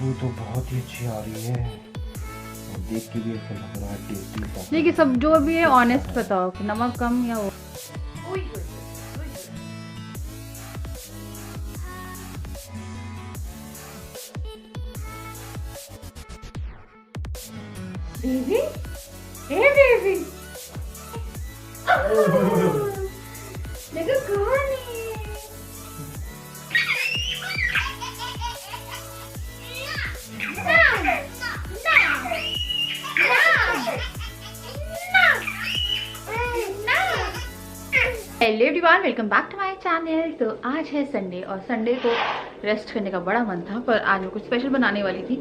खुशबू तो बहुत ही अच्छी आ रही है, और देख के भी ऐसा लग रहा है टेस्टी। देखिए सब जो भी है ऑनेस्ट बताओ, नमक कम या वो। बेबी, हे बेबी, देखो कौन है। Hello everyone, welcome back to my channel. तो आज है संडे और संडे को रेस्ट करने का बड़ा मन था, पर आज मैं कुछ स्पेशल बनाने वाली थी,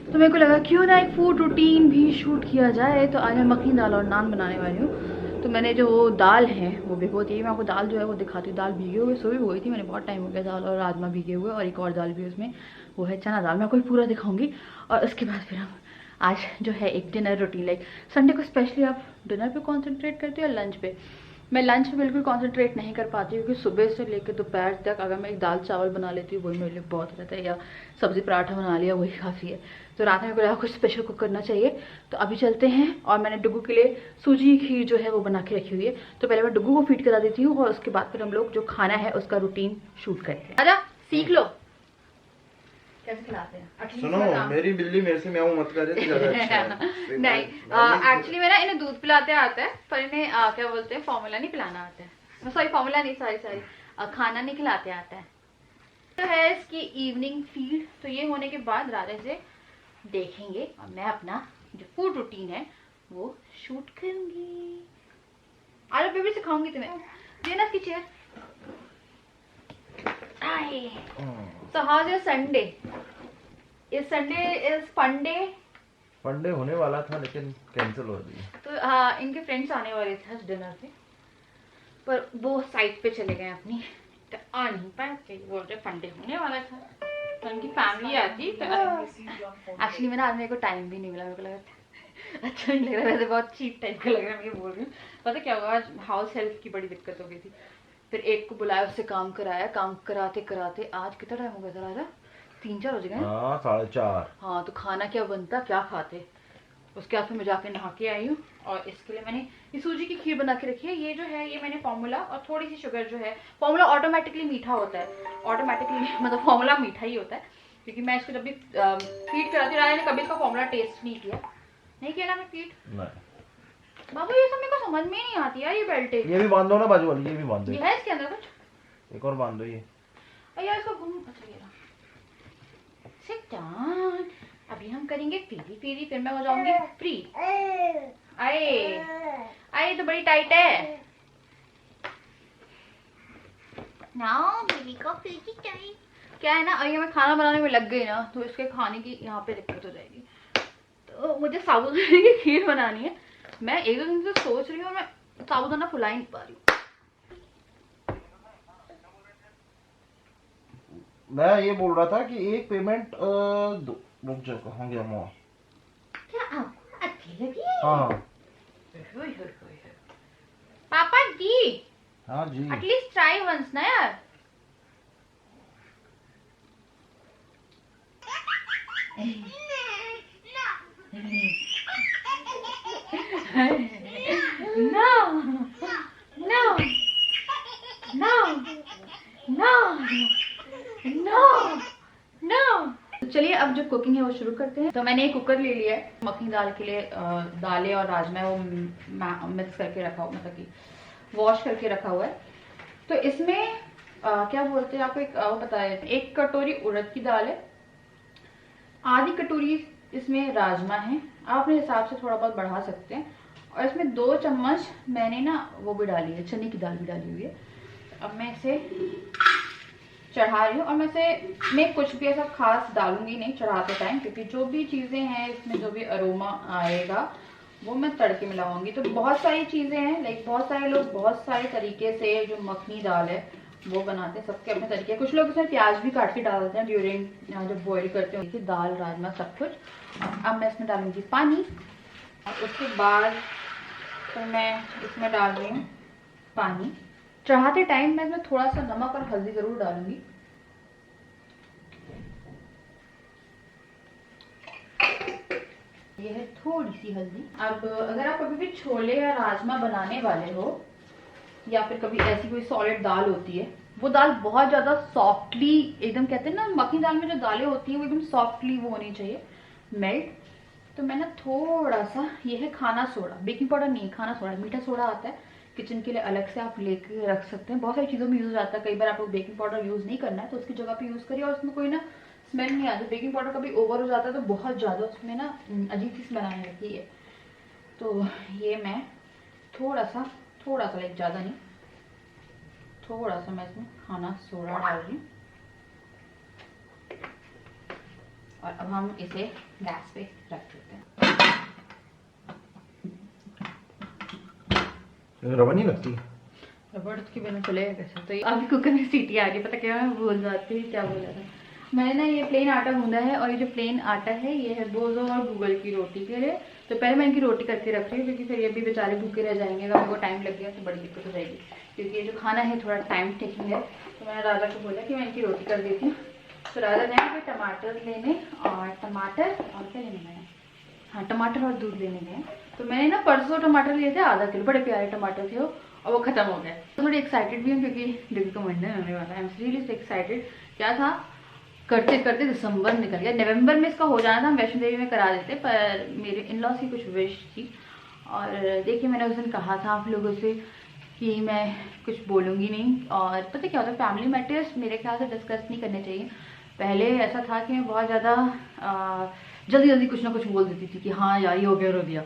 तो मेरे को लगा क्यों ना एक फूड रूटीन भी शूट किया जाए। तो आज मैं मखनी दाल और नान बनाने वाली हूँ। तो मैंने जो दाल है वो भिगो दी है। मैं आपको दाल जो है वो दिखाती हूँ। दाल भीगे हुए सुबह भिगोई थी मैंने, बहुत टाइम हो गया। दाल और राजमा भीगे हुए, और एक और दाल भी उसमें, वो है चना दाल। मैं आपको पूरा दिखाऊंगी। और उसके बाद फिर हम आज जो है एक डिनर रूटीन, लाइक संडे को स्पेशली आप डिनर पे कॉन्सेंट्रेट करते हो या लंच पे। मैं लंच पे बिल्कुल कंसंट्रेट नहीं कर पाती, क्योंकि सुबह से लेकर दोपहर तक अगर मैं एक दाल चावल बना लेती हूँ वही मेरे लिए बहुत रहता है, या सब्जी पराठा बना लिया वही काफ़ी है। तो रात में मेरे को कुछ स्पेशल कुक करना चाहिए। तो अभी चलते हैं, और मैंने डुग्गू के लिए सूजी खीर जो है वो बना के रखी हुई है। तो पहले मैं डुग्गू को फीड करा देती हूँ, और उसके बाद फिर हम लोग जो खाना है उसका रूटीन शूट करते हैं। आजा सीख लो कैसे खिलाते हैं। सुनो, मेरी बिल्ली मेरे से म्याऊं मत करे तो ज्यादा अच्छा है। नहीं, एक्चुअली मेरा इन्हें दूध पिलाते आता है, पर इन्हें क्या बोलते हैं, फॉर्मूला नहीं पिलाना आता है। सॉरी, फॉर्मूला नहीं, सॉरी खाना नहीं खिलाते आता है। तो है इसकी इवनिंग फीड। तो ये होने के बाद राजा से देखेंगे, और मैं अपना जो फूड रूटीन है वो शूट करूंगी। आज बेबी सिखाऊंगी तुम्हें। देना इसकी chair. So how's your Sunday? Is Sunday is fun day? Fun day होने वाला था लेकिन कैंसिल हो गई। तो हाँ, इनके फ्रेंड्स आने वाले थे आज डिनर पे, पर वो साइड पे चले गए अपनी, तो आ नहीं पाए। बोल रहे फन डे होने वाला था, तो उनकी फैमिली आती। तो एक्चुअली मैंने आज मेरे को टाइम भी नहीं मिला। मेरे को लगा अच्छा नहीं लग रहा, वैसे बहुत चीप टाइप का लग रहा है। मैं ये बोल रही हूँ, पता क्या हुआ, आज हाउस हेल्प की बड़ी दिक्कत हो गई थी। फिर एक को बुलाया, उससे काम कराया। काम कराते कराते आज कितना टाइम हो गया था राजा? 3-4 हो गए। हाँ, 4:30। हाँ, तो खाना क्या बनता, क्या खाते। उसके बाद फिर मैं जाके नहा के आई हूँ, और इसके लिए मैंने ये सूजी की खीर बना के रखी है। ये जो है ये मैंने फॉर्मूला और थोड़ी सी शुगर जो है, फॉर्मूला ऑटोमेटिकली मीठा होता है, ऑटोमेटिकली मतलब फॉर्मूला मीठा ही होता है, क्योंकि मैं इसको जब भी फीड कराती हूँ, राजा ने कभी इसका फॉर्मूला टेस्ट नहीं किया। नहीं किया ना मैं फीड? बाबू ये सब मेरे को समझ में नहीं आती यार। ये बेल्ट ये भी बांध दो ना, बाजू वाली ये भी बांध दो। ये है इसके अंदर कुछ, एक और बांध दो ये। यार इसको घूम। अच्छा ये रहा। Sit down. अभी हम करेंगे फेरी फेरी, फिर मैं हो जाऊंगी फ्री। आए आए, तो बड़ी टाइट है ना बेबी का फेरी टाइट। क्या है ना, अगर मैं खाना बनाने में लग गई ना, तो इसके खाने की यहाँ पे दिक्कत हो जाएगी। तो मुझे साबूदाने की खीर बनानी है। मैं एक दो दिन से सोच रही हूँ, मैं साबूदाना फुला ही नहीं पा रही हूँ। मैं ये बोल रहा था कि एक पेमेंट रुक जाओ, कहाँ गया मैं? क्या आपको अच्छी लगी है? हाँ पापा जी, हाँ जी। एटलीस्ट ट्राई वंस ना यार। No, no, no, no, no, no. चलिए अब जो कुकिंग है वो शुरू करते हैं। तो मैंने एक कुकर ले लिया है मखनी दाल के लिए। दालें और राजमा वो मिक्स करके रखा हुआ, मतलब कि वॉश करके रखा हुआ है। तो इसमें क्या बोलते हैं, आपको एक पता है, 1 कटोरी उड़द की दाल है, आधी कटोरी इसमें राजमा है। आप अपने हिसाब से थोड़ा बहुत बढ़ा सकते हैं। और इसमें 2 चम्मच मैंने ना वो भी डाली है, चने की दाल भी डाली हुई है। अब मैं इसे चढ़ा रही हूँ, और मैं कुछ भी ऐसा खास डालूंगी नहीं चढ़ाते टाइम, क्योंकि जो भी चीज़ें हैं इसमें, जो भी अरोमा आएगा वो मैं तड़के में लगाऊंगी। तो बहुत सारी चीज़ें हैं, लाइक बहुत सारे लोग बहुत सारे तरीके से जो मखनी दाल है वो बनाते हैं, सबके अपने तरीके। कुछ लोग इसमें प्याज भी काट के डाल देते हैं ड्यूरिंग जब बॉईल करते हैं दाल राजमा सब कुछ। अब मैं इसमें डालूंगी पानी, और उसके बाद फिर मैं इसमें डाल रही हूँ पानी। चढ़ाते टाइम मैं इसमें थोड़ा सा नमक और हल्दी जरूर डालूंगी। ये है थोड़ी सी हल्दी। अब अगर आप कभी भी छोले या राजमा बनाने वाले हो या फिर कभी ऐसी कोई सॉलिड दाल होती है, वो दाल बहुत ज़्यादा सॉफ्टली एकदम, कहते हैं ना मखनी दाल में जो दालें होती हैं वो एकदम सॉफ्टली वो होनी चाहिए, मेल्ट। तो मैं ना थोड़ा सा, ये है खाना सोडा, बेकिंग पाउडर नहीं, खाना सोडा, मीठा सोडा आता है किचन के लिए अलग से, आप लेके रख सकते हैं, बहुत सारी चीज़ों में यूज़ आता है। कई बार आपको बेकिंग पाउडर यूज़ नहीं करना है तो उसकी जगह पे यूज़ करिए और उसमें कोई ना स्मेल नहीं आती। बेकिंग पाउडर कभी ओवर हो जाता है तो बहुत ज़्यादा उसमें ना अजीब सी स्मेल आने लगती है। तो ये मैं थोड़ा सा लाइक ज़्यादा नहीं, थोड़ा सा मैं इसमें खाना सोडा डाल रही हूँ। और अब हम इसे गैस पे रख देते हैं। रवा नहीं लगती? रबड़ के बिना चलेगा कैसे? तो अभी कुकर में सीटी आ रही है, पता क्या मैं भूल जाती हूँ क्या बोला था। मैंने ना ये प्लेन आटा गूंदा है और ये जो प्लेन आटा है ये है बोझो और गूगल की रोटी के लिए। तो पहले मैं इनकी रोटी करके रख रही हूँ क्योंकि फिर ये भी बेचारे भूखे रह जाएंगे, अगर मेरे को टाइम लग गया तो बड़ी दिक्कत हो जाएगी, क्योंकि ये जो खाना है थोड़ा टाइम टेकिंग है। तो मैंने राजा को बोला कि मैं इनकी रोटी कर देती हूँ। तो राजा जाएंगे टमाटर लेने, और टमाटर और क्या लेने गए, हाँ टमाटर और दूध लेने गए। तो मैंने ना परसों टमाटर लिए थे आधा किलो, बड़े प्यारे टमाटर थे वो, और वो खत्म हो गए। तो थोड़ी एक्साइटेड भी हूँ क्योंकि दिल का मंडन होने वाला है। I am really excited. क्या था, करते करते दिसंबर निकल गया, नवंबर में इसका हो जाना था, हम वैष्णो देवी में करा देते, पर मेरे इन लॉस की कुछ विश थी। और देखिए मैंने उस दिन कहा था आप लोगों से कि मैं कुछ बोलूँगी नहीं, और पता क्या होता है, फैमिली मैटर्स मेरे ख्याल से डिस्कस नहीं करने चाहिए। पहले ऐसा था कि मैं बहुत ज़्यादा जल्दी जल्दी कुछ ना कुछ बोल देती थी कि हाँ यार ये हो गया, रो दिया।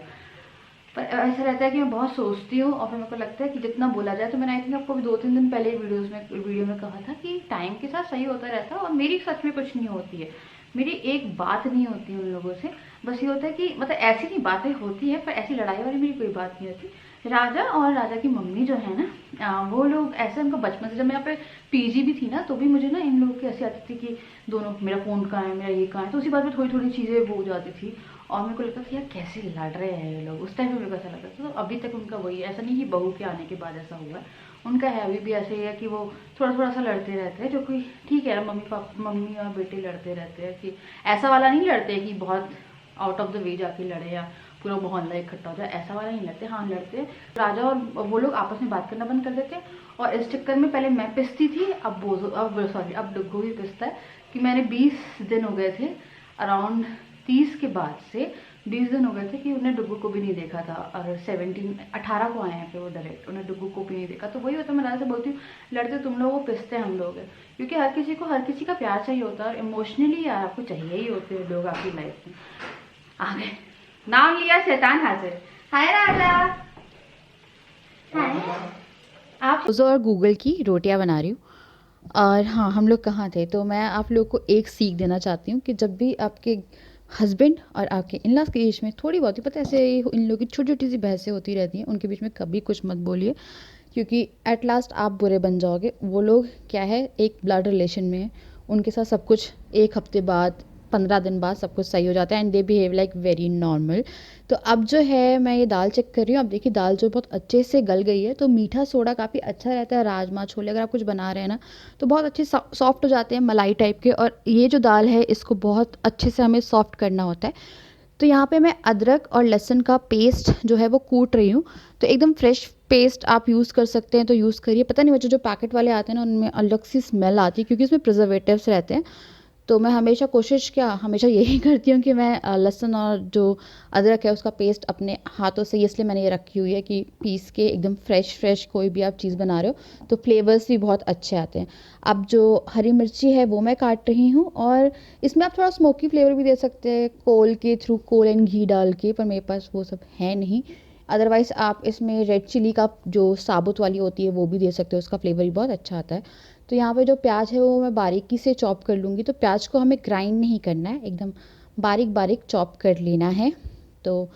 पर ऐसा रहता है कि मैं बहुत सोचती हूँ और फिर मेरे को लगता है कि जितना बोला जाए। तो मैंने आई थिंक आपको भी 2-3 दिन पहले वीडियो में कहा था कि टाइम के साथ सही होता रहता है, और मेरी सच में कुछ नहीं होती है, मेरी एक बात नहीं होती उन लोगों से। बस ये होता है कि मतलब ऐसी नहीं बातें होती है, पर ऐसी लड़ाई वाली मेरी कोई बात नहीं होती। राजा और राजा की मम्मी जो है ना, वो लोग ऐसे, उनको बचपन से, जब मैं यहाँ पे पीजी भी थी ना तो भी मुझे ना इन लोगों की ऐसी आती थी कि दोनों, मेरा फ़ोन कहाँ है, मेरा ये कहाँ है, तो उसी बात में थोड़ी थोड़ी चीज़ें वो हो जाती थी। और मेरे को लगता था यार कैसे लड़ रहे हैं ये लोग, उस टाइम में मेरे को ऐसा लगता था। तो अभी तक उनका वही, ऐसा नहीं कि बहू के आने के बाद ऐसा हुआ है, उनका है अभी भी ऐसे ही है कि वो थोड़ा थोड़ा सा लड़ते रहते हैं, जो कि ठीक है, मम्मी और बेटे लड़ते रहते हैं, कि ऐसा वाला नहीं लड़ते कि बहुत आउट ऑफ द वे जाके लड़े या पूरा मोहल्ला इकट्ठा हो जाए, ऐसा वाला नहीं लड़ते। हाँ लड़ते हैं, राजा और वो लोग आपस में बात करना बंद कर देते हैं। और इस चक्कर में पहले मैं पिसती थी, अब डुग्गू भी पिसता है कि मैंने 20 दिन हो गए थे, अराउंड 30 के बाद से 20 दिन हो गए थे कि उन्हें डुग्गू को भी नहीं देखा था। और 18 को आए हैं फिर वो डायरेक्ट, उन्हें डुग्गू को भी नहीं देखा। तो वही होता है, मैं राजा से बोलती हूँ लड़ते तुम लोग हो, पिसते हम लोग हैं, क्योंकि हर किसी को हर किसी का प्यार चाहिए होता है, और इमोशनली यार आपको चाहिए ही होते हैं लोग आपकी लाइफ में। आ गए, नाम लिया शैतान हाजिर। हाय राजा, हाय। आप और गूगल की रोटियां बना रही हूँ। और हाँ, हम लोग कहाँ थे, तो मैं आप लोग को एक सीख देना चाहती हूँ कि जब भी आपके हस्बैंड और आपके इन लॉज के बीच में थोड़ी बहुत ही, पता है ऐसे इन लोगों की छोटी छोटी सी बहसें होती रहती हैं, उनके बीच में कभी कुछ मत बोलिए, क्योंकि एट लास्ट आप बुरे बन जाओगे। वो लोग क्या है, एक ब्लड रिलेशन में है, उनके साथ सब कुछ एक हफ्ते बाद 15 दिन बाद सब कुछ सही हो जाता है, and they behave like very normal. तो अब जो है मैं ये दाल चेक कर रही हूँ, अब देखिए दाल जो बहुत अच्छे से गल गई है। तो मीठा सोडा काफ़ी अच्छा रहता है, राजमा छोले अगर आप कुछ बना रहे हैं ना तो बहुत अच्छे सॉफ्ट हो जाते हैं, मलाई टाइप के। और ये जो दाल है इसको बहुत अच्छे से हमें सॉफ्ट करना होता है। तो यहाँ पे मैं अदरक और लहसुन का पेस्ट जो है वो कूट रही हूँ। तो एकदम फ्रेश पेस्ट आप यूज़ कर सकते हैं तो यूज़ करिए। पता नहीं, मुझे जो पैकेट वाले आते हैं ना उनमें अलग सी स्मेल आती है, क्योंकि उसमें प्रिजर्वेटिव्स रहते हैं। तो मैं हमेशा यही करती हूँ कि मैं लहसुन और जो अदरक है उसका पेस्ट अपने हाथों से, इसलिए मैंने ये रखी हुई है कि पीस के एकदम फ्रेश कोई भी आप चीज़ बना रहे हो तो फ्लेवर्स भी बहुत अच्छे आते हैं। अब जो हरी मिर्ची है वो मैं काट रही हूँ, और इसमें आप थोड़ा स्मोकी फ्लेवर भी दे सकते हैं कोल के थ्रू, कोल एंड घी डाल के, पर मेरे पास वो सब है नहीं। अदरवाइज़ आप इसमें रेड चिली का जो साबुत वाली होती है वो भी दे सकते हो, उसका फ्लेवर भी बहुत अच्छा आता है। तो यहाँ पे जो प्याज है वो मैं बारीकी से चॉप कर लूँगी। तो प्याज को हमें ग्राइंड नहीं करना है, एकदम बारीक बारीक चॉप कर लेना है। तो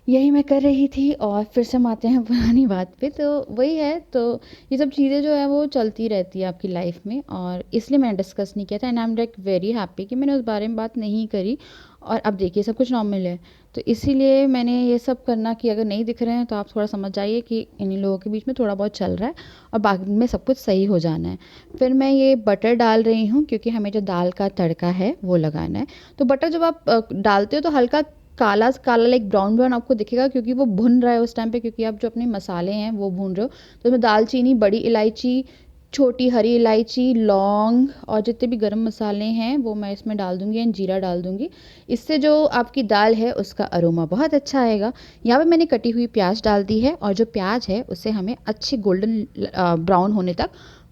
यही मैं कर रही थी, और फिर से हम आते हैं पुरानी बात पे। तो वही है, तो ये सब चीज़ें जो है वो चलती रहती है आपकी लाइफ में, और इसलिए मैंने डिस्कस नहीं किया था। And I am like very happy कि मैंने उस बारे में बात नहीं करी, और अब देखिए सब कुछ नॉर्मल है। तो इसीलिए मैंने ये सब करना कि अगर नहीं दिख रहे हैं तो आप थोड़ा समझ जाइए कि इन लोगों के बीच में थोड़ा बहुत चल रहा है, और बाद में सब कुछ सही हो जाना है। फिर मैं ये बटर डाल रही हूँ, क्योंकि हमें जो दाल का तड़का है वो लगाना है। तो बटर जब आप डालते हो तो हल्का काला काला लाइक ब्राउन ब्राउन आपको दिखेगा, क्योंकि वो भुन रहा है उस टाइम पे, क्योंकि आप जो अपने मसाले हैं वो भून रहे हो। तो इसमें दालचीनी, बड़ी इलायची, छोटी हरी इलायची, लौंग और जितने भी गरम मसाले हैं वो मैं इसमें डाल दूँगी एंड जीरा डाल दूँगी। इससे जो आपकी दाल है उसका अरोमा बहुत अच्छा आएगा। यहाँ पे मैंने कटी हुई प्याज डाल दी है, और जो प्याज है उसे हमें अच्छे गोल्डन ब्राउन होने तक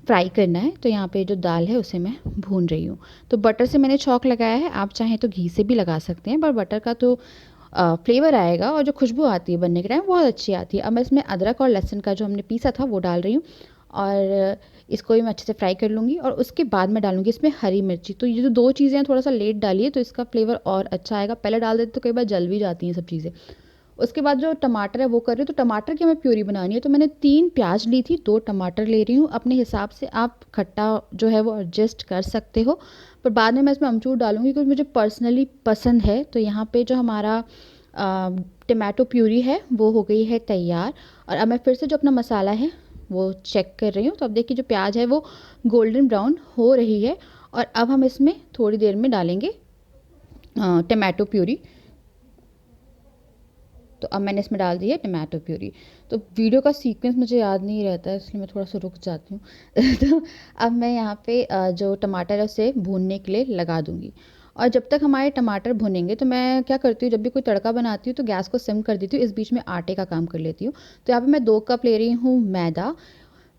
फ्राई करना है। तो यहाँ पे जो दाल है उसे मैं भून रही हूँ। तो बटर से मैंने छौंक लगाया है, आप चाहें तो घी से भी लगा सकते हैं, पर बटर का तो फ्लेवर आएगा और जो खुशबू आती है बनने के टाइम बहुत अच्छी आती है। अब मैं इसमें अदरक और लहसुन का जो हमने पीसा था वो डाल रही हूँ, और इसको भी मैं अच्छे से फ्राई कर लूँगी। और उसके बाद मैं डालूँगी इसमें हरी मिर्ची। तो ये जो 2 चीज़ें हैं थोड़ा सा लेट डालिए तो इसका फ्लेवर और अच्छा आएगा। पहले डाल देते तो कई बार जल भी जाती हैं सब चीज़ें। उसके बाद जो टमाटर है वो कर रही हूँ। तो टमाटर की हमें प्यूरी बनानी है, तो मैंने 3 प्याज ली थी, 2 टमाटर ले रही हूँ। अपने हिसाब से आप खट्टा जो है वो एडजस्ट कर सकते हो, पर बाद में मैं इसमें अमचूर डालूँगी क्योंकि मुझे पर्सनली पसंद है। तो यहाँ पे जो हमारा टमाटो प्यूरी है वो हो गई है तैयार। और अब मैं फिर से जो अपना मसाला है वो चेक कर रही हूँ। तो अब देखिए जो प्याज है वो गोल्डन ब्राउन हो रही है, और अब हम इसमें थोड़ी देर में डालेंगे टमाटो प्यूरी। तो अब मैंने इसमें डाल दी है टमाटो प्यूरी। तो वीडियो का सीक्वेंस मुझे याद नहीं रहता है, इसलिए मैं थोड़ा सा रुक जाती हूँ। तो अब मैं यहाँ पे जो टमाटर है उसे भूनने के लिए लगा दूँगी। और जब तक हमारे टमाटर भुनेंगे तो मैं क्या करती हूँ, जब भी कोई तड़का बनाती हूँ तो गैस को सिम कर देती हूँ, इस बीच में आटे का काम कर लेती हूँ। तो यहाँ पे मैं 2 कप ले रही हूँ मैदा,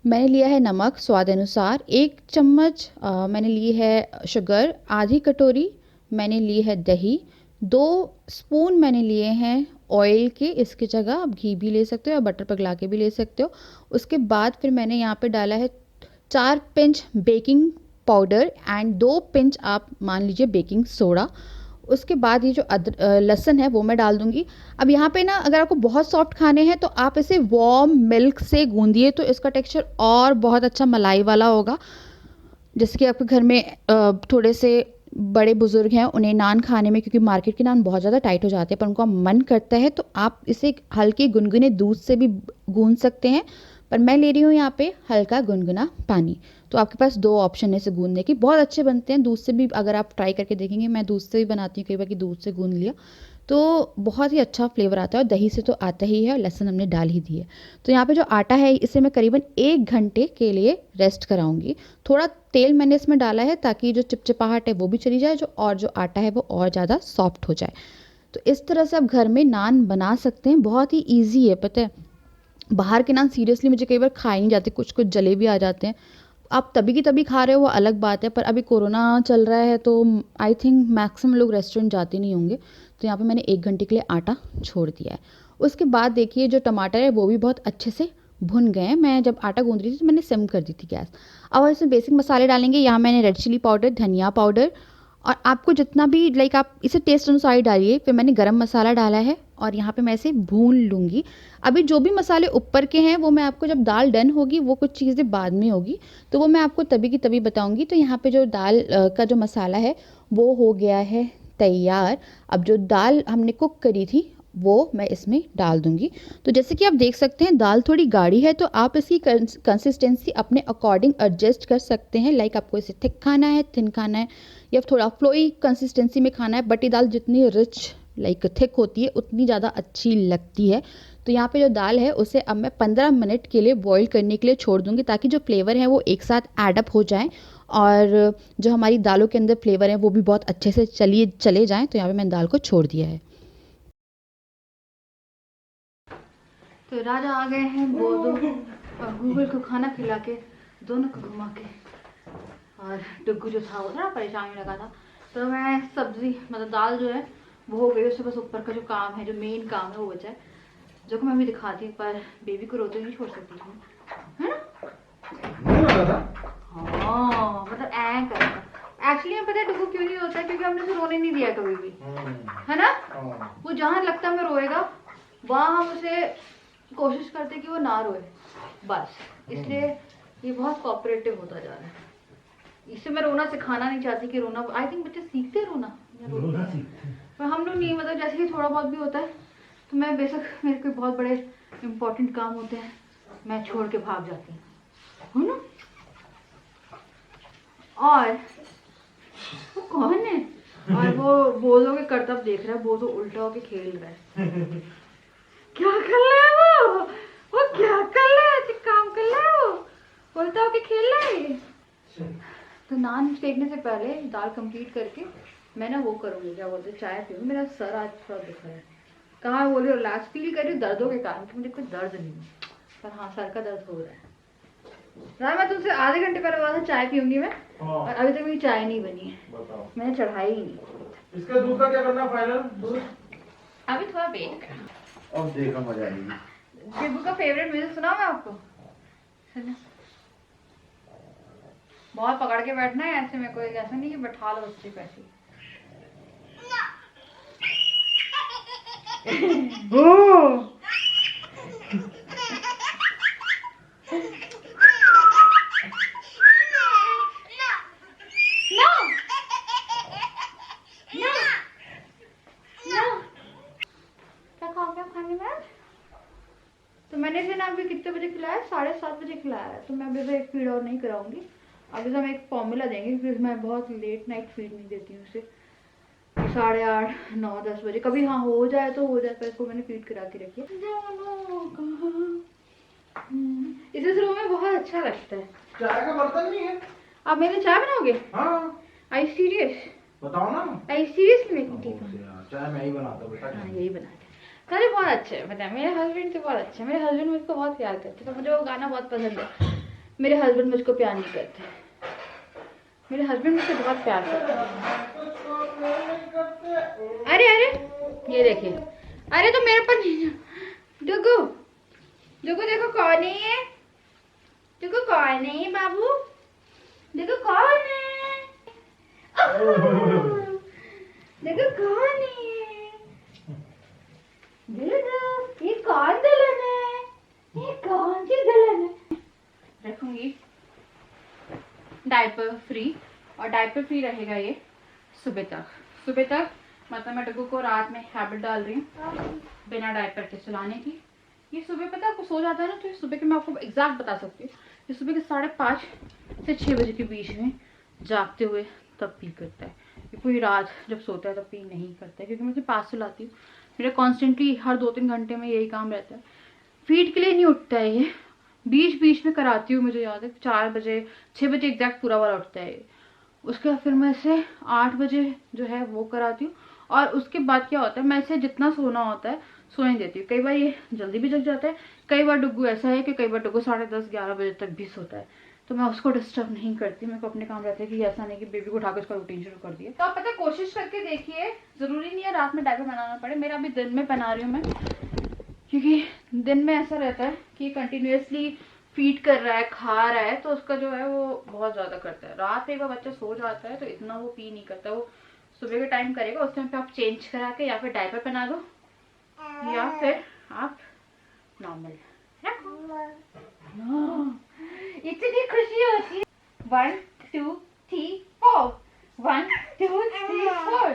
मैंने लिया है नमक स्वाद अनुसार, 1 चम्मच मैंने ली है शुगर, आधी कटोरी मैंने ली है दही, 2 स्पून मैंने लिए हैं ऑयल के, इसकी जगह आप घी भी ले सकते हो या बटर पिघला के भी ले सकते हो। उसके बाद फिर मैंने यहाँ पे डाला है 4 pinch baking powder and 2 pinch आप मान लीजिए बेकिंग सोडा। उसके बाद ये जो लहसुन है वो मैं डाल दूँगी। अब यहाँ पे ना अगर आपको बहुत सॉफ्ट खाने हैं तो आप इसे वार्म मिल्क से गूंदिए, तो इसका टेक्सचर और बहुत अच्छा मलाई वाला होगा। जैसे कि आपके घर में थोड़े से बड़े बुजुर्ग हैं, उन्हें नान खाने में, क्योंकि मार्केट के नान बहुत ज़्यादा टाइट हो जाते हैं, पर उनका मन करता है तो आप इसे हल्के गुनगुने दूध से भी गूंद सकते हैं। पर मैं ले रही हूँ यहाँ पे हल्का गुनगुना पानी। तो आपके पास 2 ऑप्शन है इसे गूंदने की, बहुत अच्छे बनते हैं दूध से भी। अगर आप ट्राई करके देखेंगे, मैं दूध से भी बनाती हूँ कई बार कि दूध से गूंद लिया तो बहुत ही अच्छा फ्लेवर आता है। और दही से तो आता ही है, और लहसुन हमने डाल ही दी है। तो यहाँ पे जो आटा है इसे मैं करीबन 1 घंटे के लिए रेस्ट कराऊंगी। थोड़ा तेल मैंने इसमें डाला है ताकि जो चिपचिपाहट है वो भी चली जाए, जो आटा है वो और ज़्यादा सॉफ्ट हो जाए। तो इस तरह से आप घर में नान बना सकते हैं, बहुत ही ईजी है। पता है बाहर के नान सीरियसली मुझे कई बार खाए नहीं जाते, कुछ कुछ जले भी आ जाते हैं। आप तभी की तभी खा रहे हो वो अलग बात है, पर अभी कोरोना चल रहा है तो आई थिंक मैक्सिमम लोग रेस्टोरेंट जाते नहीं होंगे। तो यहाँ पे मैंने 1 घंटे के लिए आटा छोड़ दिया है। उसके बाद देखिए जो टमाटर है वो भी बहुत अच्छे से भुन गए हैं। मैं जब आटा गूंद रही थी तो मैंने सिम कर दी थी गैस। अब इसमें बेसिक मसाले डालेंगे। यहाँ मैंने रेड चिली पाउडर, धनिया पाउडर, और आपको जितना भी लाइक आप इसे टेस्ट अनुसार ही डालिए। फिर मैंने गरम मसाला डाला है, और यहाँ पे मैं इसे भून लूँगी। अभी जो भी मसाले ऊपर के हैं वो मैं आपको जब दाल डन होगी, वो कुछ चीज़ें बाद में होगी तो वो मैं आपको तभी की तभी बताऊँगी। तो यहाँ पे जो दाल का जो मसाला है वो हो गया है तैयार। अब जो दाल हमने कुक करी थी वो मैं इसमें डाल दूँगी। तो जैसे कि आप देख सकते हैं दाल थोड़ी गाढ़ी है, तो आप इसकी कंसिस्टेंसी अपने अकॉर्डिंग एडजस्ट कर सकते हैं। लाइक आपको इसे थिक खाना है, थिन खाना है, या थोड़ा फ्लोई कंसिस्टेंसी में खाना है। बट ये दाल जितनी रिच लाइक थिक होती है उतनी ज़्यादा अच्छी लगती है। तो यहाँ पे जो दाल है उसे अब मैं 15 मिनट के लिए बॉईल करने के लिए छोड़ दूँगी, ताकि जो फ्लेवर है वो एक साथ एडअप हो जाएँ, और जो हमारी दालों के अंदर फ्लेवर है वो भी बहुत अच्छे से चले जाएँ। तो यहाँ पे मैंने दाल को छोड़ दिया है। तो राजा आ गए हैं वो दो, और गूगल को खाना खिला के दोनों को घुमा के, और डुग्गू जो था वो थोड़ा परेशान लगा था। तो मैं सब्जी मतलब दाल जो है वो हो गई, उससे बस ऊपर का जो काम है, जो मेन काम है वो बचा है, जो कि मैं भी दिखाती हूँ। पर बेबी को रोते नहीं छोड़ सकती हूँ, है ना? हाँ मतलब ऐ करेगा। एक्चुअली में पता है डुग्गू क्यों नहीं होता है, क्योंकि हमने उसे रोने नहीं दिया कभी भी, है ना? वो जहाँ लगता है मैं रोएगा वहाँ हम उसे कोशिश करते कि वो ना रोए, बस इसलिए ये बहुत कोऑपरेटिव होता जा रहा है। इससे मैं रोना सिखाना नहीं चाहती कि रोना, आई थिंक बच्चे सीखते हैं रोना सीखते, पर हम लोग नहीं। मतलब जैसे कि थोड़ा बहुत भी होता है तो मैं बेशक मेरे कोई बहुत बड़े इम्पोर्टेंट काम होते हैं मैं छोड़ के भाग जाती हूँ ना। और वो कौन है? और वो बोलो के करतब देख रहा है, वो तो उल्टा होके खेल रहा है। क्या कर रहा है वो क्या कर रहा है, काम कर रहा है, वो उल्टा होके खेल रहा है। तो नान सेकने से पहले दाल कंप्लीट करके मैं ना वो करूँगी, क्या बोलते चाय पीऊँगी। मेरा सर आज थोड़ा दुख रहा है, कहाँ बोल रही हो, लास्ट फील कर रही हूँ दर्दों के कारण कि मुझे कोई दर्द नहीं है, पर हाँ सर का दर्द हो रहा है। रात मैं तुमसे आधे घंटे पहले बोला था चाय पीऊंगी मैं, और अभी तक मेरी चाय नहीं बनी है। बताओ, मैंने चढ़ाई ही नहीं। इसका दूध का क्या करना फाइनल? दूध अभी थोड़ा वेट कर। अब देखा मजा आएगी। शिबू का फेवरेट म्यूजिक सुनाऊं मैं आपको? सुना। बहुत पकड़ के बैठना है ऐसे, मेरे को ऐसा नहीं कि बैठा लो बच्चे को ऐसे। तो मैंने इसे ना अभी कितने बजे खिलाया, 7:30 बजे खिलाया है। तो मैं अभी तो एक फीड और नहीं कराऊंगी, अभी तो हम एक फॉर्मूला देंगे क्योंकि मैं बहुत लेट नाइट फीड नहीं देती हूँ उसे। 8:30, 9, 10 बजे कभी हाँ हो जाए तो हो जाए, पर इसको मैंने फीड करा के रखी है। इसे शुरू में बहुत अच्छा लगता है। चाय का बर्तन नहीं है? आप मेरे चाय बनाओगे? हाँ। आई सीरियस? बताओ ना। I seriously making tea? चाय मैं ही बनाता हूँ बेटा। हाँ यही बनाते हैं। बहुत अच्छे है, पता है मेरे हस्बैंड से बहुत अच्छे हैं। मेरे हस्बैंड मुझको बहुत प्यार करते हैं, तो मुझे वो गाना बहुत पसंद है, मेरे हस्बैंड मुझको प्यार नहीं करते। मेरे हस्बैंड मुझसे बहुत प्यार करते हैं। अरे अरे ये देखिए, अरे तो मेरे पर नहीं, डुगू डुगू देखो कौन है, डुगू कौन है बाबू, देखो कौन है, देखो कौन है, ये कौन दुल्हन है, ये कौन सी दुल्हन है। रखूंगी डायपर फ्री, और डायपर फ्री रहेगा ये सुबह तक। मतलब मैं डब्बू को रात में हैबिट डाल रही हूँ बिना डायपर के सुलाने की। ये सुबह पता है आपको सो जाता है ना, तो ये सुबह के मैं आपको एग्जैक्ट बता सकती हूँ, ये सुबह के 5:30 से 6 बजे के बीच में जागते हुए तब पी करता है। ये पूरी रात जब सोता है तब पी नहीं करता है, क्योंकि मैं उसे पास सुलाती हूँ। मेरा कॉन्स्टेंटली हर 2-3 घंटे में यही काम रहता है। फीड के लिए नहीं उठता है ये, बीच में कराती हूँ। मुझे याद है 4 बजे 6 बजे एग्जैक्ट पूरा वाला उठता है। उसके बाद फिर मैं इसे 8 बजे जो है वो कराती हूँ, और उसके बाद क्या होता है, मैं इसे जितना सोना होता है सोने देती हूँ। कई बार ये जल्दी भी जग जाता है, कई बार डुग्गू ऐसा है कि कई बार डुग्गू 10:30-11 बजे तक भी सोता है, तो मैं उसको डिस्टर्ब नहीं करती। मेरे को अपने काम रहते हैं कि ऐसा नहीं कि बेबी को उठाकर उसका रूटीन शुरू कर दिया। तो आप पता कोशिश करके देखिए, जरूरी नहीं है रात में डायपर बनाना पड़े। मेरा अभी दिन में पहना रही हूँ मैं, क्योंकि दिन में ऐसा रहता है कि कंटिन्यूसली फीड कर रहा है, खा रहा है, तो उसका जो है वो बहुत ज्यादा करता है। रात एक बार बच्चा सो जाता है तो इतना वो पी नहीं करता, वो सुबह के टाइम करेगा। उस टाइम पे आप चेंज करा के या फिर डायपर पहना दो, या फिर आप नॉर्मल रखो। इतनी खुशी होती है। 1 2 3 4, 1 2 3 4,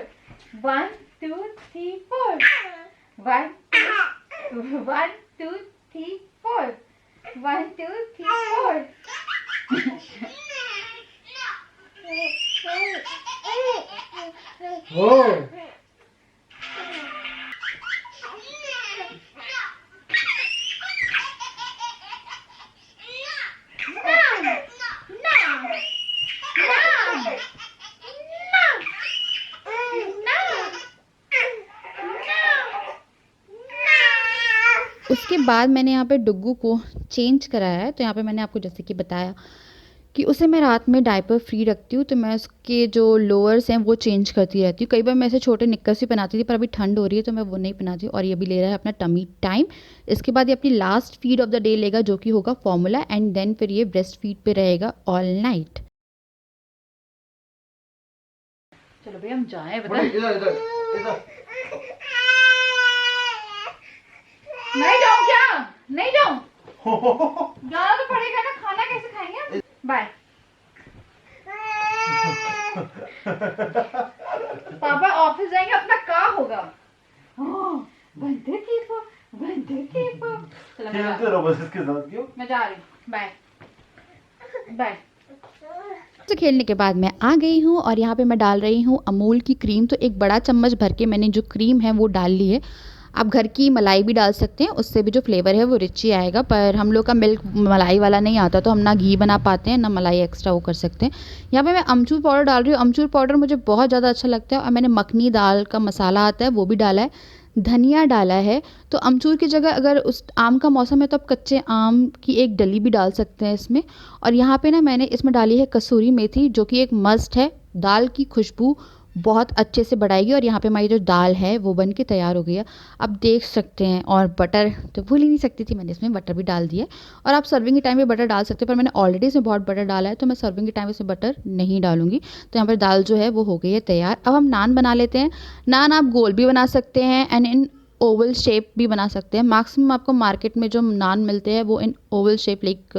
1 2 3 4, 1 2 3 4, 1 2 3 4। ओ उसके बाद मैंने यहाँ पे डुग्गू को चेंज कराया है। तो यहाँ पे मैंने आपको जैसे कि बताया कि उसे मैं रात में डायपर फ्री रखती हूँ, तो मैं उसके जो लोअर्स हैं वो चेंज करती रहती हूँ। कई बार मैं ऐसे छोटे निक्कर्स भी पहनाती थी, पर अभी ठंड हो रही है तो मैं वो नहीं पहनाती हूँ। और ये अभी ले रहा है अपना टमी टाइम। इसके बाद ये अपनी last feed of the day लेगा, जो कि होगा फॉर्मूला, एंड देन फिर ये ब्रेस्ट फीड पे रहेगा ऑल नाइट। चलो भैया हम जाएं, बता। इधर नहीं जाऊं क्या? नहीं जाऊं? जाना तो पड़ेगा ना, खाना कैसे खाएंगे? बाय। पापा ऑफिस जाएंगे, अपना क्या होगा? बंदर की पो, चलो खेलते रहो बस इसके साथ। क्यों? मैं जा रही हूँ, बाय बाय। तो खेलने के बाद मैं आ गई हूँ और यहाँ पे मैं डाल रही हूँ अमूल की क्रीम। तो एक बड़ा चम्मच भर के मैंने जो क्रीम है वो डाल ली है। आप घर की मलाई भी डाल सकते हैं, उससे भी जो फ्लेवर है वो रिच ही आएगा, पर हम लोग का मिल्क मलाई वाला नहीं आता तो हम ना घी बना पाते हैं ना मलाई एक्स्ट्रा वो कर सकते हैं। यहाँ पे मैं अमचूर पाउडर डाल रही हूँ। अमचूर पाउडर मुझे बहुत ज़्यादा अच्छा लगता है। और मैंने मखनी दाल का मसाला आता है वो भी डाला है, धनिया डाला है। तो अमचूर की जगह अगर उस आम का मौसम है तो आप कच्चे आम की एक डली भी डाल सकते हैं इसमें। और यहाँ पे ना मैंने इसमें डाली है कसूरी मेथी, जो कि एक मस्ट है। दाल की खुशबू बहुत अच्छे से बढ़ाएगी। और यहाँ पे हमारी जो दाल है वो बन के तैयार हो गई है, आप देख सकते हैं। और बटर तो भूल ही नहीं सकती थी, मैंने इसमें बटर भी डाल दिया। और आप सर्विंग के टाइम पे बटर डाल सकते हैं, पर मैंने ऑलरेडी इसमें बहुत बटर डाला है तो मैं सर्विंग के टाइम इसमें बटर नहीं डालूंगी। तो यहाँ पर दाल जो है वो हो गई है तैयार। अब हम नान बना लेते हैं। नान आप गोल भी बना सकते हैं एंड इन ओवल शेप भी बना सकते हैं। मैक्सिमम आपको मार्केट में जो नान मिलते हैं वो इन ओवल शेप लाइक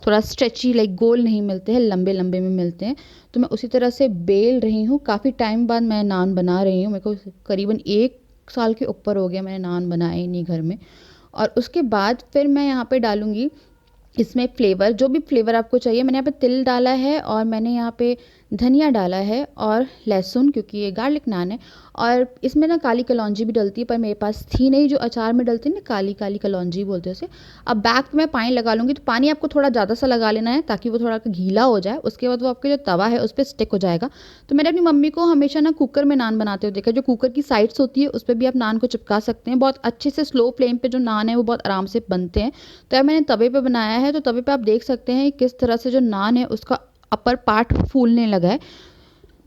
थोड़ा स्ट्रेची लाइक गोल नहीं मिलते हैं, लंबे लंबे में मिलते हैं। तो मैं उसी तरह से बेल रही हूँ। काफ़ी टाइम बाद मैं नान बना रही हूँ, मेरे को करीबन 1 साल के ऊपर हो गया मैंने नान बनाए नहीं घर में। और उसके बाद फिर मैं यहाँ पे डालूँगी इसमें फ्लेवर, जो भी फ्लेवर आपको चाहिए। मैंने यहाँ पे तिल डाला है और मैंने यहाँ पे धनिया डाला है और लहसुन, क्योंकि ये गार्लिक नान है। और इसमें ना काली कलौंजी भी डलती है, पर मेरे पास थी नहीं, जो अचार में डलती है ना काली काली कलौंजी बोलते हैं उसे। अब बैक पे मैं पानी लगा लूँगी, तो पानी आपको थोड़ा ज़्यादा सा लगा लेना है ताकि वो थोड़ा गीला हो जाए। उसके बाद वो आपके जो तवा है उस पर स्टिक हो जाएगा। तो मैंने अपनी मम्मी को हमेशा ना कुकर में नान बनाते हुए देखा। जो कुकर की साइड्स होती है उस पर भी आप नान को चिपका सकते हैं, बहुत अच्छे से स्लो फ्लेम पे जो नान है वो बहुत आराम से बनते हैं। तो यार मैंने तवे पे बनाया है, तो तवे पे आप देख सकते हैं किस तरह से जो नान है उसका अपर पार्ट फूलने लगा है।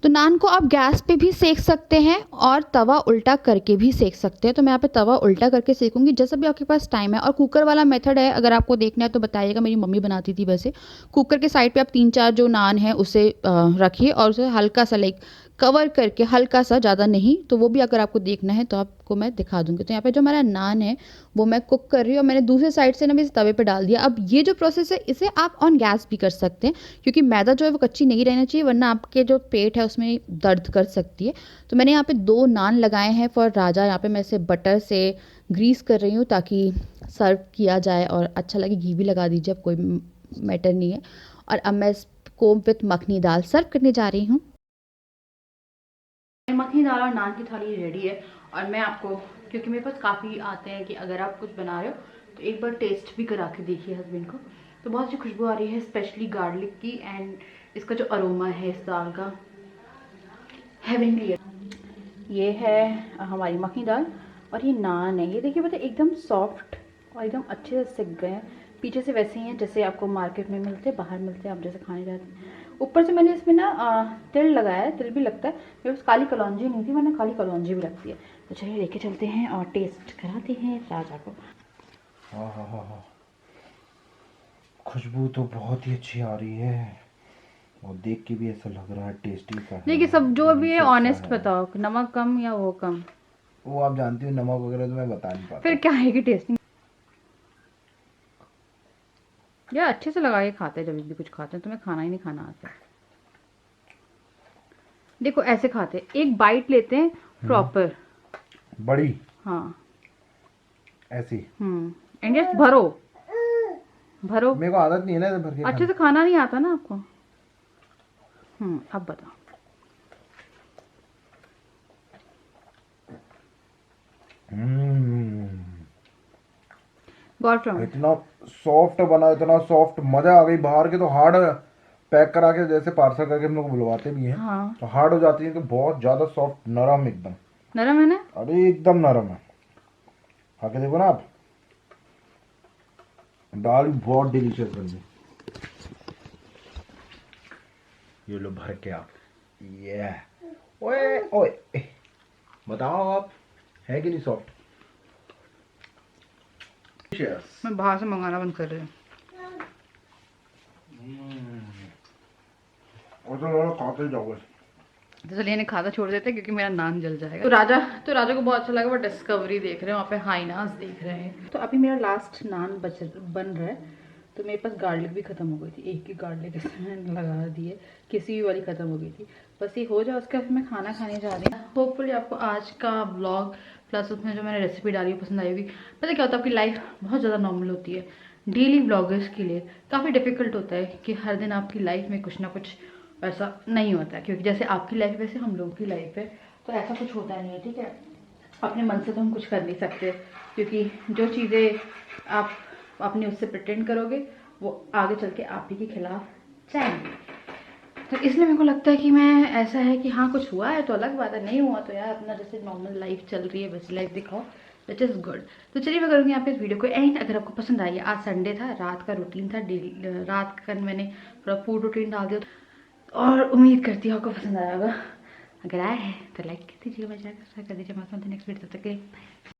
तो नान को आप गैस पे भी सेक सकते हैं और तवा उल्टा करके भी सेक सकते हैं। तो मैं यहाँ पे तवा उल्टा करके सेकूंगी, जैसा भी आपके पास टाइम है। और कुकर वाला मेथड है, अगर आपको देखना है तो बताइएगा, मेरी मम्मी बनाती थी वैसे। कुकर के साइड पे आप 3-4 जो नान है उसे रखिए और उसे हल्का सा लाइक कवर करके, हल्का सा, ज़्यादा नहीं। तो वो भी अगर आपको देखना है तो आपको मैं दिखा दूँगी। तो यहाँ पे जो हमारा नान है वो मैं कुक कर रही हूँ और मैंने दूसरे साइड से ना भी इस तवे पे डाल दिया। अब ये जो प्रोसेस है इसे आप ऑन गैस भी कर सकते हैं, क्योंकि मैदा जो है वो कच्ची नहीं रहना चाहिए, वरना आपके जो पेट है उसमें दर्द कर सकती है। तो मैंने यहाँ पे 2 नान लगाए हैं फॉर राजा। यहाँ पे मैं इसे बटर से ग्रीस कर रही हूँ ताकि सर्व किया जाए और अच्छा लगे। घी भी लगा दीजिए, अब कोई मैटर नहीं है। और अब मैं इसको विथ मखनी दाल सर्व करने जा रही हूँ। मखनी दाल और नान की थाली रेडी है। और मैं आपको, क्योंकि मेरे पास काफ़ी आते हैं कि अगर आप कुछ बना रहे हो तो एक बार टेस्ट भी करा के देखिए हस्बैंड को। तो बहुत अच्छी खुशबू आ रही है, स्पेशली गार्लिक की, एंड इसका जो अरोमा है इस दाल का हेवनली है। ये है हमारी मखनी दाल और ये नान है। ये देखिए, पता है एकदम सॉफ्ट और एकदम अच्छे से सिक गए हैं। पीछे से वैसे ही हैं जैसे आपको मार्केट में मिलते हैं, बाहर मिलते हैं, आप जैसे खाने जाते हैं। ऊपर से मैंने इसमें ना तिल लगाया है, तिल भी लगता है। मेरे पास काली कलौंजी नहीं थी, मैंने काली कलौंजी भी रखती है। तो चलिए लेके चलते हैं और टेस्ट कराते हैं राजा को। हाँ हाँ हाँ हाँ, खुशबू तो बहुत ही अच्छी आ रही है और देख के भी ऐसा लग रहा है टेस्टी सा है। देखिए, सब जो भी है delicious सा ऑनेस्ट है। बताओ, नमक कम या वो कम? वो आप जानती हो, नमक वगैरह तो मैं बता नहीं पाता। फिर क्या है कि टेस्टिंग यार अच्छे से लगा के खाते हैं। जब भी कुछ खाते हैं, तुम्हें खाना ही नहीं खाना आता। देखो ऐसे खाते हैं, एक बाइट लेते हैं प्रॉपर बड़ी, हाँ ऐसी। एंड जस्ट भरो भरो। मेरे को आदत नहीं है ना ऐसे भर के अच्छे से खाना नहीं आता ना आपको। अब बताओ। गॉड फ्रॉम इतना सॉफ्ट बना, इतना सॉफ्ट, मजा आ गई। बाहर के तो हार्ड पैक करा के जैसे पार्सल करके हम लोग बुलवाते भी हैं, हाँ तो हार्ड हो जाती है, तो बहुत ज्यादा सॉफ्ट, नरम एकदम। नरम है ना? अरे एकदम नरम है। खा के देखो ना आप, दाल भी बहुत डिलीशियस बनी। ये लो भर के आप। ये ओए ओए, बताओ आप, है कि नहीं सॉफ्ट? मैं बाहर से मंगाना बंद कर रही हूँ। और तो खाते जाओगे। तो चलिए इन्हें खाता छोड़ देते हैं क्योंकि मेरा नान जल जाएगा। तो राजा को बहुत अच्छा लगा। वो डिस्कवरी देख रहे हैं, वहाँ पे हाइनास देख रहे हैं। तो अभी मेरा लास्ट नान बन रहा है। तो मेरे पास गार्लिक भी ख़त्म हो गई थी, एक ही गार्लिक इसमें लगा दिए, किसी भी वाली ख़त्म हो गई थी। बस ये हो जाए उसके बाद मैं खाना खाने जा रही हूँ। होपफुली आपको आज का ब्लॉग प्लस उसमें जो मैंने रेसिपी डाली पसंद आई होगी। पता क्या होता है, आपकी लाइफ बहुत ज़्यादा नॉर्मल होती है। डेली ब्लॉगर्स के लिए काफ़ी डिफ़िकल्ट होता है कि हर दिन आपकी लाइफ में कुछ ना कुछ ऐसा नहीं होता है, क्योंकि जैसे आपकी लाइफ वैसे हम लोगों की लाइफ है, तो ऐसा कुछ होता नहीं है, ठीक है। अपने मन से तो हम कुछ कर नहीं सकते, क्योंकि जो चीज़ें आप अपने उससे प्रिटेंड करोगे वो आगे चल के आप ही के खिलाफ जाएंगे। तो इसलिए मेरे को लगता है कि मैं ऐसा है कि हाँ कुछ हुआ है तो अलग बात है, नहीं हुआ तो यार अपना जैसे नॉर्मल लाइफ चल रही है वैसी लाइफ दिखाओ, विच इज़ गुड। तो चलिए मैं करूँगी यहाँ पे इस वीडियो को एंड। अगर आपको पसंद आई है, आज संडे था, रात का रूटीन था, रात का मैंने थोड़ा फूड रूटीन डाल दिया, और उम्मीद करती हूँ आपको पसंद आया होगा। अगर आया है तो लाइक कर दीजिए, मजा कर दीजिए। नेक्स्ट वीडियो तक के लिए।